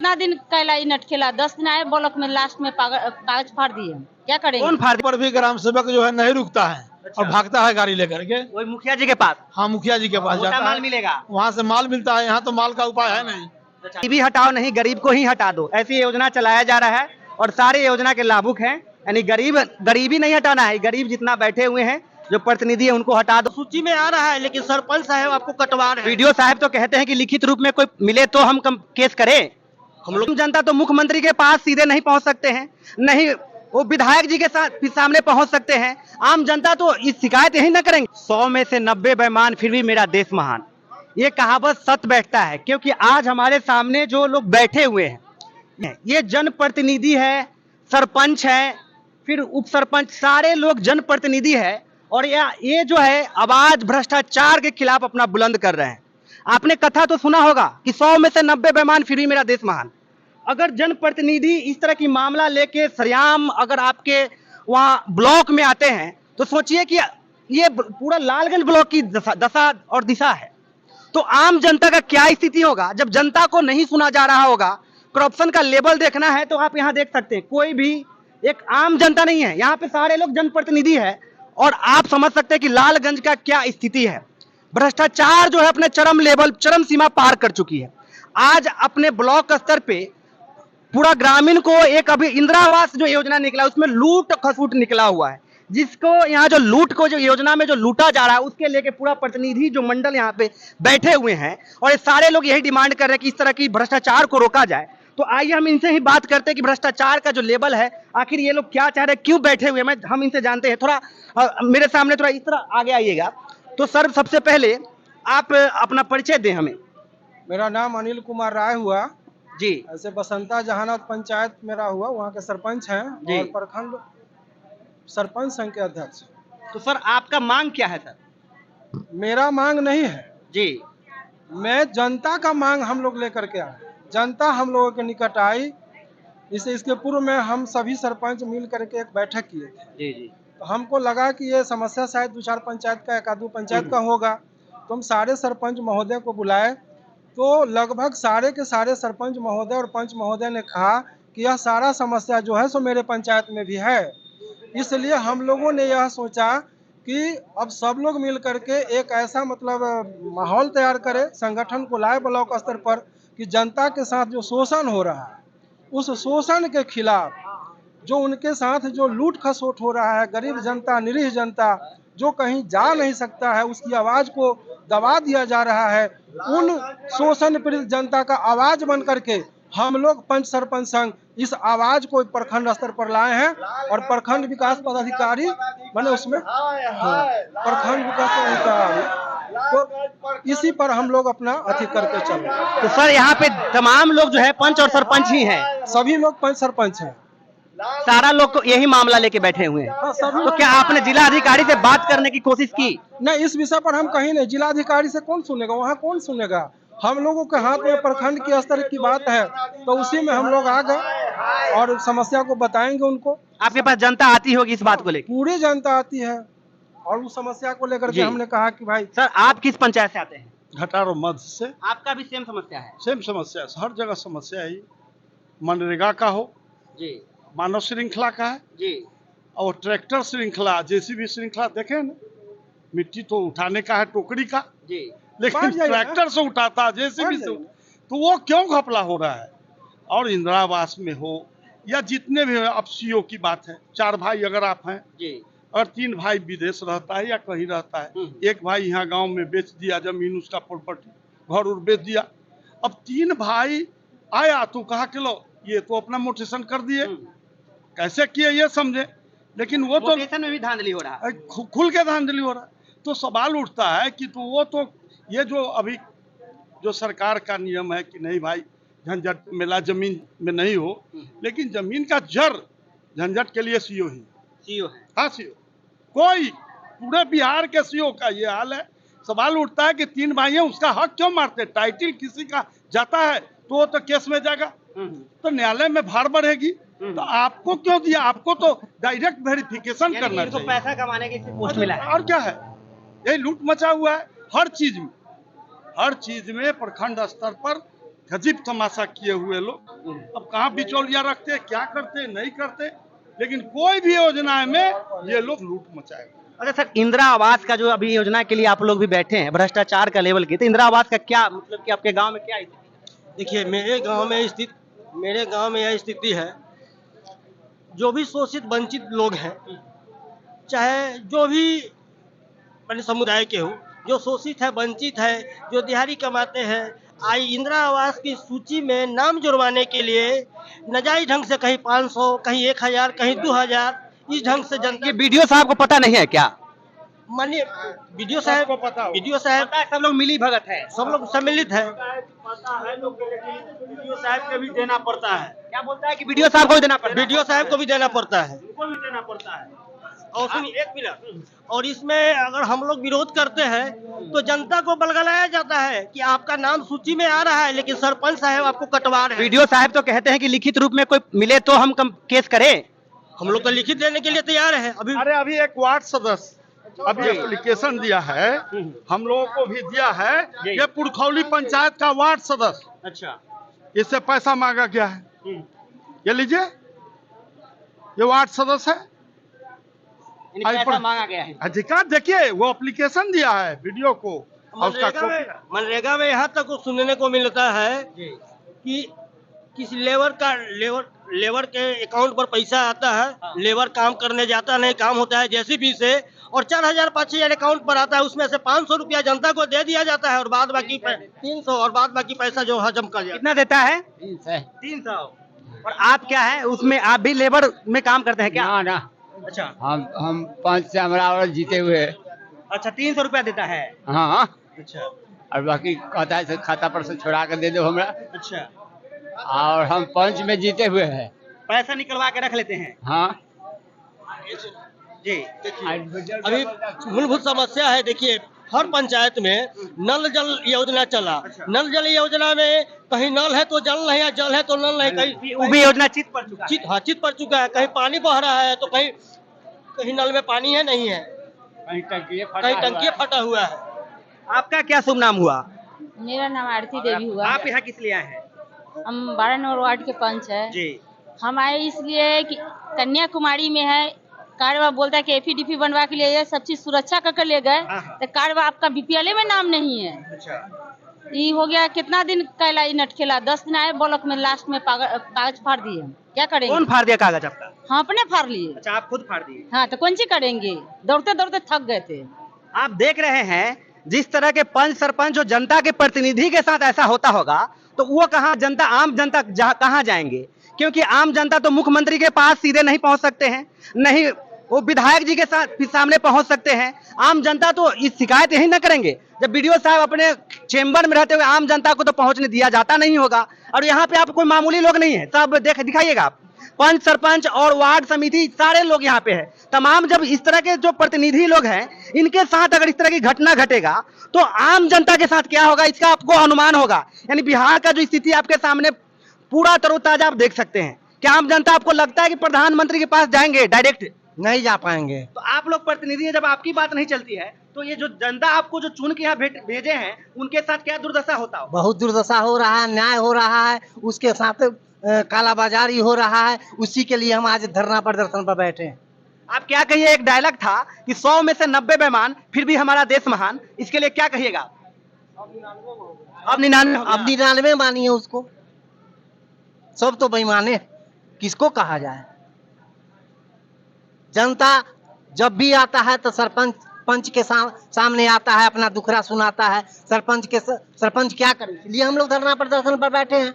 कितना दिन कैला नट खेला, 10 दिन आए ब्लॉक में, लास्ट में कागज फाड़ दिए। क्या करेंगे? कौन फाड़ पर भी ग्राम सेवक जो है नहीं रुकता है और भागता है गाड़ी लेकर के। वही मुखिया जी के पास। हाँ, मुखिया जी के पास जाता माल है, मिलेगा, वहाँ से माल मिलता है। यहाँ तो माल का उपाय है नहीं। गरीबी हटाओ नहीं, गरीब को ही हटा दो, ऐसी योजना चलाया जा रहा है और सारी योजना के लाभुक हैं। यानी गरीबी नहीं हटाना है, गरीब जितना बैठे हुए हैं जो प्रतिनिधि है उनको हटा दो। सूची में आ रहा है लेकिन सरपंच साहब आपको कटवा रहे हैं। वीडियो साहब तो कहते हैं कि लिखित रूप में कोई मिले तो हम केस करें। हम लोग जनता तो मुख्यमंत्री के पास सीधे नहीं पहुंच सकते हैं, नहीं वो विधायक जी के सामने पहुंच सकते हैं। आम जनता तो इस शिकायत यही न करेंगे। 100 में से 90 बेईमान फिर भी मेरा देश महान, ये कहावत सच बैठता है। क्योंकि आज हमारे सामने जो लोग बैठे हुए हैं ये जनप्रतिनिधि है, सरपंच है, फिर उप सरपंच, सारे लोग जनप्रतिनिधि है और ये जो है आवाज भ्रष्टाचार के खिलाफ अपना बुलंद कर रहे हैं। आपने कथा तो सुना होगा कि 100 में से 90 बेईमान फिर भी मेरा देश महान। अगर जनप्रतिनिधि इस तरह की मामला लेके सरेआम अगर आपके वहाँ ब्लॉक में आते हैं तो सोचिए कि ये पूरा लालगंज ब्लॉक की दशा और दिशा है। तो आम जनता का क्या स्थिति होगा जब जनता को नहीं सुना जा रहा होगा। करप्शन का लेवल देखना है तो आप यहाँ देख सकते हैं, कोई भी एक आम जनता नहीं है, यहाँ पे सारे लोग जनप्रतिनिधि है और आप समझ सकते हैं कि लालगंज का क्या स्थिति है। भ्रष्टाचार जो है अपने चरम सीमा पार कर चुकी है। आज अपने ब्लॉक स्तर पे पूरा ग्रामीण को एक अभी इंदिरा आवास जो योजना निकला उसमें लूट खसूट निकला हुआ है, जिसको यहाँ जो लूट को जो योजना में जो लूटा जा रहा है उसके लेके पूरा प्रतिनिधि जो मंडल यहाँ पे बैठे हुए हैं और ये सारे लोग यही डिमांड कर रहे हैं कि इस तरह की भ्रष्टाचार को रोका जाए। तो आइए हम इनसे ही बात करते हैं कि भ्रष्टाचार का जो लेवल है आखिर ये लोग क्या चाह रहे हैं, क्यों बैठे हुए हैं। हम इनसे जानते हैं। थोड़ा मेरे सामने थोड़ा इस तरह आगे आइएगा। तो सर सबसे पहले आप अपना परिचय दें हमें। मेरा नाम अनिल कुमार राय हुआ जी। ऐसे बसंता जहानाबाद पंचायत मेरा हुआ, वहाँ के सरपंच हैं और प्रखंड सरपंच संघ के अध्यक्ष। तो सर आपका मांग क्या है? सर मेरा मांग नहीं है जी, मैं जनता का मांग हम लोग लेकर के आए। जनता हम लोगों के निकट आई। इसके पूर्व में हम सभी सरपंच मिल करके एक बैठक किए थे। जी जी। तो हमको लगा कि ये समस्या शायद 2-4 पंचायत का, 1-2 पंचायत का होगा। तो हम सारे सरपंच महोदय को बुलाए तो लगभग सारे के सारे सरपंच महोदय और पंच महोदय ने कहा कि यह सारा समस्या जो है सो मेरे पंचायत में भी है। इसलिए हम लोगों ने यह सोचा कि अब सब लोग मिल करके एक ऐसा मतलब माहौल तैयार करें, संगठन को लाए ब्लॉक स्तर पर कि जनता के साथ जो शोषण हो रहा है उस शोषण के खिलाफ, जो उनके साथ जो लूट खसोट हो रहा है, गरीब जनता, निरीह जनता जो कहीं जा नहीं सकता है उसकी आवाज को दबा दिया जा रहा है, उन शोषण पीड़ित जनता का आवाज बन करके हम लोग पंच सरपंच संघ इस आवाज को प्रखंड स्तर पर लाए हैं और प्रखंड विकास पदाधिकारी मैंने उसमें प्रखंड विकास पदाधिकारी, तो इसी पर हम लोग अपना अथी करके चल रहे हैं। तो सर यहाँ पे तमाम लोग जो है पंच और सरपंच ही हैं, सभी लोग पंच सरपंच हैं, सारा लोग को यही मामला लेके बैठे हुए हैं। तो क्या आपने जिला अधिकारी से बात करने की कोशिश की? नहीं, इस विषय पर हम कहीं नहीं। जिला अधिकारी से कौन सुनेगा, वहाँ कौन सुनेगा। हम लोगों के हाथ में प्रखंड के स्तर की बात है तो उसी में हम लोग आ गए और समस्या को बताएंगे उनको। आपके पास जनता आती होगी इस बात को लेकर? पूरी जनता आती है और उस समस्या को लेकर के हमने कहा कि भाई। सर आप किस पंचायत से आते हैं? घटारो मध्य से। आपका भी सेम समस्या है? सेम समस्या है, हर जगह समस्या है। मनरेगा का हो जी, मानव श्रृंखला का है जी, और ट्रैक्टर श्रृंखला, जेसीबी श्रृंखला देखे ना, मिट्टी तो उठाने का है टोकरी का जी, लेकिन ट्रैक्टर से उठाता जेसीबी से, तो वो क्यों घपला हो रहा है। और इंदिरा आवास में हो या जितने भी, अब सीओ की बात है, 4 भाई अगर आप हैं जी और 3 भाई विदेश रहता है या कहीं रहता है, एक भाई यहाँ गांव में बेच दिया जमीन, उसका प्रॉपर्टी घर उर बेच दिया। अब 3 भाई आया तो कहा कि लो ये तो अपना मोटेशन कर दिए, कैसे किए ये समझे, लेकिन वो तो में भी धांधली हो रहा है, खुल के धांधली हो रहा है। तो सवाल उठता है कि तो वो तो ये जो अभी जो सरकार का नियम है कि नहीं भाई झंझट मिला जमीन में नहीं हो, लेकिन जमीन का जड़ झंझट के लिए सीओ है। हाँ सीओ, कोई पूरे बिहार के सीओ का ये हाल है। सवाल उठता है कि 3 भाई हैं, उसका हक क्यों मारते। टाइटल किसी का जाता है तो वो तो केस में जाएगा, तो न्यायालय में भार बढ़ेगी। तो आपको क्यों दिया, आपको तो डायरेक्ट वेरिफिकेशन करना चाहिए। पैसा कमाने की पोस्ट मिला है और क्या है, यही लूट मचा हुआ है हर चीज में। हर चीज में प्रखंड स्तर पर गजब तमाशा किए हुए लोग। अब कहाँ बिचौलिया रखते, क्या करते, नहीं करते, लेकिन कोई भी योजना में ये लोग लूट मचाएगा। अच्छा सर, इंदिरा आवास का जो अभी योजना के लिए आप लोग भी बैठे हैं, भ्रष्टाचार का लेवल की, तो इंदिरा आवास का क्या मतलब कि आपके गांव में क्या स्थिति है? देखिए मेरे गांव में यह स्थिति है, जो भी शोषित वंचित लोग हैं, चाहे जो भी अपने समुदाय के हो, जो शोषित है, वंचित है, जो दिहाड़ी कमाते हैं, आई इंदिरा आवास की सूची में नाम जुड़वाने के लिए नाजायज ढंग से कहीं 500, कहीं 1000, कहीं 2000, इस ढंग से जनता ये बीडीओ साहब को पता नहीं है क्या? मानिए वीडियो साहब सबको पता हो। वीडियो साहब पता है, सब लोग मिली भगत है। सब लोग सम्मिलित है। वीडियो साहब को भी देना पड़ता है, क्या बोलता है कि बीडीओ साहब को भी देना पड़ता है? वीडियो साहब को भी देना पड़ता है। उनको भी देना पड़ता है। और सुनिए एक मिनट, और इसमें अगर हम लोग विरोध करते हैं तो जनता को बलगलाया जाता है कि आपका नाम सूची में आ रहा है, लेकिन सरपंच साहब आपको कटवा रहे हैं। बीडीओ साहब तो कहते हैं कि लिखित रूप में कोई मिले तो हम केस करें। हम लोग तो लिखित देने के लिए तैयार है। अभी अरे अभी एक वार्ड सदस्य अभी एप्लीकेशन दिया है, हम लोगों को भी दिया है। ये पुरखौली पंचायत का वार्ड सदस्य, अच्छा, इससे पैसा मांगा गया है। ये लीजिए, ये वार्ड सदस्य है, पैसा मांगा गया है। अधिकार देखिए, वो एप्लीकेशन दिया है वीडियो को, और उसका कॉपी। मनरेगा में यहाँ तक सुनने को मिलता है कि किसी लेबर के अकाउंट पर पैसा आता है, लेबर काम करने जाता नहीं, काम होता है जेसीबी से, और 4000 5000 अकाउंट पर आता है, उसमें से 500 रुपया जनता को दे दिया जाता है, और बाद बाकी 300, और बाद बाकी पैसा जो हजम कर जाता है। कितना देता है? 300। और आप क्या है उसमें, आप भी लेबर में काम करते हैं क्या? ना ना, अच्छा हम 5 से हमारा और जीते हुए। अच्छा, 300 रुपया देता है। हाँ, अच्छा और बाकी कहता है खाता पर से छोड़ा कर दे दो हमरा, अच्छा, और हम 5 में जीते हुए हैं। पैसा निकलवा के रख लेते हैं। हाँ जी, अभी मूलभूत समस्या है। देखिए हर पंचायत में नल जल योजना चला, नल जल योजना में कहीं नल है तो जल नहीं है, जल है तो नल नहीं, कहीं वो भी योजना चित पड़ चुका है। चित पड़ चुका है, कहीं पानी बह रहा है तो कहीं नल में पानी है नहीं है, कहीं टंकी फटा हुआ है। आपका क्या शुभ नाम हुआ? मेरा नाम आरती देवी हुआ। आप यहाँ किस लिए आए हैं? हम 12 नंबर वार्ड के पंच है। जी, हम आए इसलिए कि कन्याकुमारी में है कार्डवा, बोलता है कि एफीडीपी बनवा के लिए ये सब चीज सुरक्षा कर ले गए, तो कार्डवा आपका बीपीएल में नाम नहीं है। अच्छा, ये हो गया कितना दिन कहला नटखेला, 10 दिन आए ब्लॉक में, लास्ट में कागज फाड़ दिए। क्या करेंगे? कौन फाड़ दिया कागज आपका? हम अपने फाड़ लिए। अच्छा, आप खुद फाड़ दिए। हाँ, तो कौन सी करेंगे, दौड़ते दौड़ते थक गए थे। आप देख रहे हैं जिस तरह के पंच सरपंच जो जनता के प्रतिनिधि के साथ ऐसा होता होगा, तो वो कहाँ जनता, आम जनता कहाँ जाएंगे? क्योंकि आम जनता तो मुख्यमंत्री के पास सीधे नहीं पहुंच सकते हैं, नहीं वो विधायक जी के साथ सामने पहुंच सकते हैं। आम जनता तो इस शिकायत यही न करेंगे जब वीडियो साहब अपने चेंबर में रहते हुए आम जनता को तो पहुंचने दिया जाता नहीं होगा। और यहाँ पे आप कोई मामूली लोग नहीं है, सब दिखाइएगा आप, पंच सरपंच और वार्ड समिति सारे लोग यहाँ पे हैं तमाम। जब इस तरह के जो प्रतिनिधि लोग हैं, इनके साथ अगर इस तरह की घटना घटेगा तो आम जनता के साथ क्या होगा, इसका आपको अनुमान होगा। यानी बिहार का जो स्थिति आपके सामने पूरा तरोताजा आप देख सकते हैं। क्या आम जनता, आपको लगता है कि प्रधानमंत्री के पास जाएंगे डायरेक्ट? नहीं जा पाएंगे। तो आप लोग प्रतिनिधि हैं, जब आपकी बात नहीं चलती है तो ये जो जनता आपको जो चुन के यहाँ भेजे हैं, उनके साथ क्या दुर्दशा होता हो? बहुत दुर्दशा हो रहा है, न्याय हो रहा है, उसके साथ कालाबाजारी हो रहा है। उसी के लिए हम आज धरना प्रदर्शन पर बैठे हैं। आप क्या कहिए, एक डायलॉग था कि 100 में से 90 बेईमान, फिर भी हमारा देश महान, इसके लिए क्या कहिएगा? अब 99 मानिए उसको, सब तो बेईमाने, किसको कहा जाए। जनता जब भी आता है तो सरपंच के सामने आता है, अपना दुखड़ा सुनाता है। सरपंच क्या करे, इसलिए हम लोग धरना प्रदर्शन पर बैठे हैं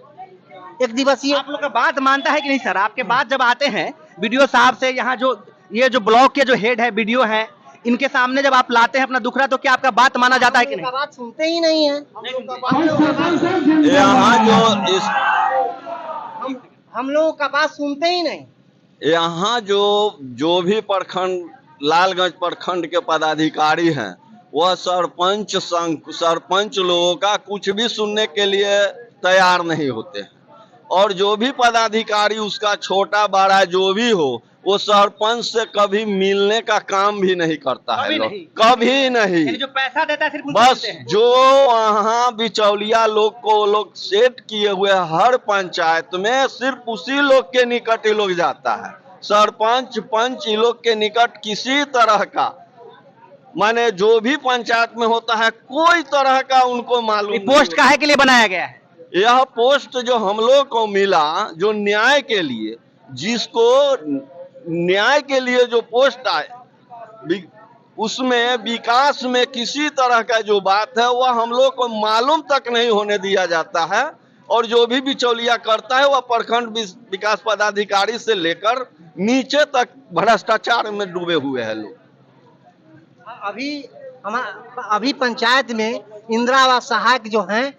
एक दिवसीय। आप लोग का बात मानता है कि नहीं सर? आपके बात जब आते हैं वीडियो साहब से, यहाँ जो ये जो ब्लॉक के जो हेड है, वीडियो है, इनके सामने जब आप लाते हैं अपना दुखड़ा, तो क्या आपका बात माना जाता है कि नहीं? बात सुनते ही नहीं है। यहाँ हम लोगों का बात सुनते ही नहीं। यहाँ जो भी प्रखंड, लालगंज प्रखंड के पदाधिकारी हैं, वह सरपंच लोगों का कुछ भी सुनने के लिए तैयार नहीं होते हैं। और जो भी पदाधिकारी उसका छोटा बड़ा जो भी हो, वो सरपंच से कभी मिलने का काम भी नहीं करता है लोग, कभी नहीं। जो पैसा देता है सिर्फ बस जो वहाँ बिचौलिया लोग को वो लोग सेट किए हुए हर पंचायत में सिर्फ उसी लोग के निकट ही लोग जाता है। सरपंच पंच इन लोग के निकट किसी तरह का माने जो भी पंचायत में होता है कोई तरह का उनको मालूम। पोस्ट काहे के लिए बनाया गया है? यह पोस्ट जो हम लोग को मिला जो न्याय के लिए, जिसको न्याय के लिए जो पोस्ट आए उसमें विकास में किसी तरह का जो बात है वह हम लोग को मालूम तक नहीं होने दिया जाता है। और जो भी बिचौलिया करता है वह प्रखंड विकास पदाधिकारी से लेकर नीचे तक भ्रष्टाचार में डूबे हुए हैं लोग। अभी पंचायत में इंदिरा आवास सहायक जो हैं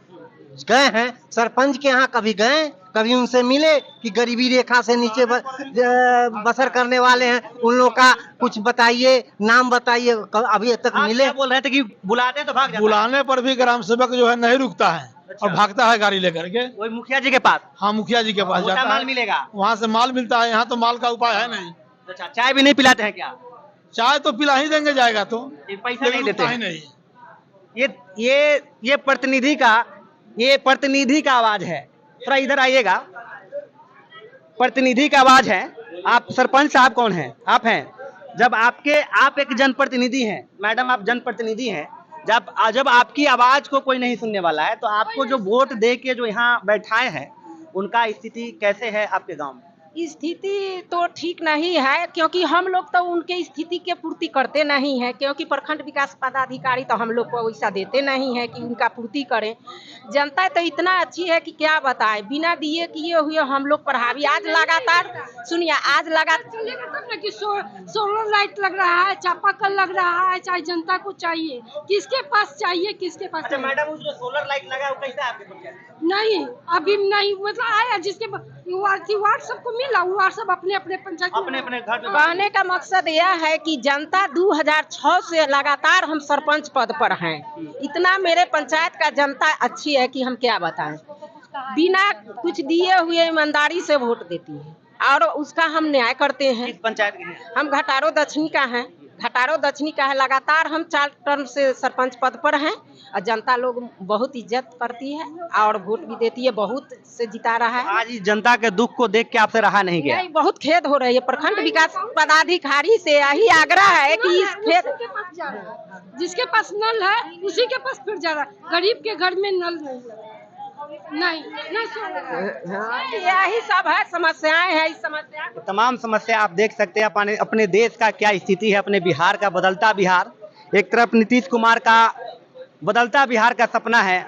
गए हैं, सरपंच के यहाँ कभी गए, कभी उनसे मिले कि गरीबी रेखा से नीचे बसर करने वाले हैं उन लोगों का कुछ बताइए, नाम बताइए, अभी तक मिले? बोल रहे थे कि बुलाते तो भाग जाता है। बुलाने पर भी ग्राम सेवक जो है नहीं रुकता है और भागता है गाड़ी लेकर के। वही मुखिया जी के पास? हाँ, मुखिया जी के पास जाता है, माल मिलेगा, वहाँ से माल मिलता है। यहाँ तो माल का उपाय है नहीं। अच्छा, चाय भी नहीं पिलाते हैं क्या? चाय तो पिला ही देंगे जाएगा तो, पैसा नहीं देते हैं। नहीं। ये प्रतिनिधि का आवाज है। थोड़ा इधर आइएगा, प्रतिनिधि का आवाज है। आप सरपंच साहब कौन हैं? आप हैं। जब आप एक जनप्रतिनिधि हैं मैडम, आप जनप्रतिनिधि हैं, जब आपकी आवाज को कोई नहीं सुनने वाला है तो आपको जो वोट दे के जो यहाँ बैठाए हैं उनका स्थिति कैसे है आपके गांव में? स्थिति तो ठीक नहीं है, क्योंकि हम लोग तो उनके स्थिति के पूर्ति करते नहीं है, क्योंकि प्रखंड विकास पदाधिकारी तो हम लोग को वैसा देते नहीं है कि उनका पूर्ति करें। जनता तो इतना अच्छी है कि क्या बताए, बिना दिए किए हुए हम लोग पर हावी। आज लगातार सुनिए, आज लगातार कि सोलर लाइट लग रहा है, चापाकल लग रहा है, चाहे जनता को चाहिए, किसके पास चाहिए, किसके पास? अच्छा मैडम, वो जो सोलर लाइट लगा वो कैसा आपके पंचायत? नहीं, अभी नहीं, मतलब आया जिसके वार्ड सबको मिला, वार्ड सब अपने अपने पंचायत अपने अपने घर में। कहने का मकसद यह है कि जनता 2006 से लगातार हम सरपंच पद पर हैं। इतना मेरे पंचायत का जनता अच्छी है कि हम क्या बताएं। बिना कुछ दिए हुए ईमानदारी से वोट देती है और उसका हम न्याय करते हैं। किस पंचायत के हैं? हम घटारो दक्षिणी का हैं। घटारो दक्षिणी का है। लगातार हम 4 टर्म से सरपंच पद पर हैं और जनता लोग बहुत इज्जत करती है और वोट भी देती है, बहुत से जिता रहा है। आज इस जनता के दुख को देख के आपसे रहा नहीं गया? नहीं, बहुत खेद हो रही है। प्रखंड विकास पदाधिकारी से यही आग्रह है कि इस खेद जिसके पास नल है उसी के पास फिर जा रहा है। गरीब के घर में नल नहीं यही सब है, समस्याएं हैं। इस समस्या तमाम समस्या आप देख सकते हैं। अपने देश का क्या स्थिति है, अपने बिहार का बदलता बिहार। एक तरफ नीतीश कुमार का बदलता बिहार का सपना है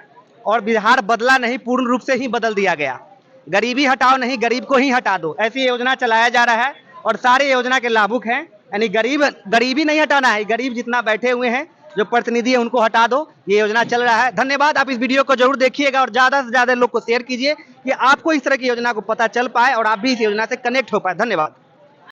और बिहार बदला नहीं, पूर्ण रूप से ही बदल दिया गया। गरीबी हटाओ नहीं, गरीब को ही हटा दो, ऐसी योजना चलाया जा रहा है और सारे योजना के लाभुक हैं। यानी गरीबी नहीं हटाना है, गरीब जितना बैठे हुए हैं जो प्रतिनिधि है उनको हटा दो, ये योजना चल रहा है। धन्यवाद। आप इस वीडियो को जरूर देखिएगा और ज्यादा से ज्यादा लोग को शेयर कीजिए कि आपको इस तरह की योजना को पता चल पाए और आप भी इस योजना से कनेक्ट हो पाए। धन्यवाद।